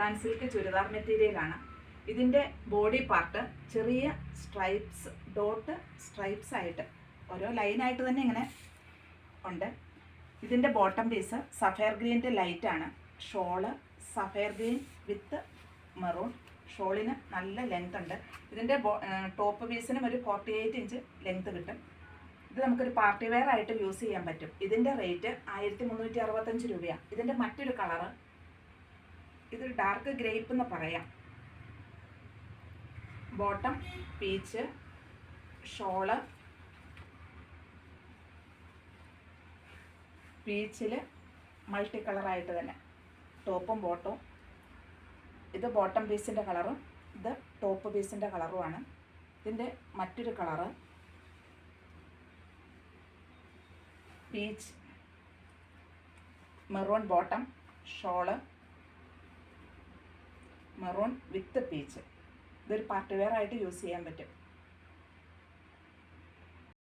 റത്താൻ silk churidar മെറ്റീരിയലാണ്. ഇതിൻ്റെ body part ചെറിയ സ്ട്രൈപ്സ്, ഡോട്ട് സ്ട്രൈപ്സ് ആയിട്ട് ഓരോ ലൈനായിട്ട് തന്നെ ഇങ്ങനെ ഉണ്ട്. ഇതിൻ്റെ ബോട്ടം പീസ് സഫയർ ഗ്രീൻ്റെ ലൈറ്റാണ്. Shawl sapphire green with maroon. ഷോളിന് നല്ല ലെങ്ത് ഉണ്ട്. ഇതിൻ്റെ ടോപ്പ് പീസിനും ഒരു 48 ഇഞ്ച് ലെങ്ത് കിട്ടും. ഇത് നമുക്കൊരു പാർട്ടി വെയർ ആയിട്ട് യൂസ് ചെയ്യാൻ പറ്റും. ഇതിൻ്റെ റേറ്റ് 1365 രൂപയാണ്. ഇതിൻ്റെ മറ്റൊരു കളറ്, ഇത് ഡാർക്ക് ഗ്രേപ്പ് എന്ന് പറയാം. ബോട്ടം പീച്ച്, ഷോള് പീച്ചിൽ മൾട്ടി കളറായിട്ട് തന്നെ ടോപ്പും ബോട്ടവും. ഇത് ബോട്ടം പീസിൻ്റെ കളറും ഇത് ടോപ്പ് പീസിൻ്റെ കളറുമാണ്. ഇതിൻ്റെ മറ്റൊരു colour peach, maroon bottom, shawl maroon വിത്ത് പീച്ച്. ഇതൊരു പാർട്ടി വെയർ ആയിട്ട് യൂസ് ചെയ്യാൻ പറ്റും.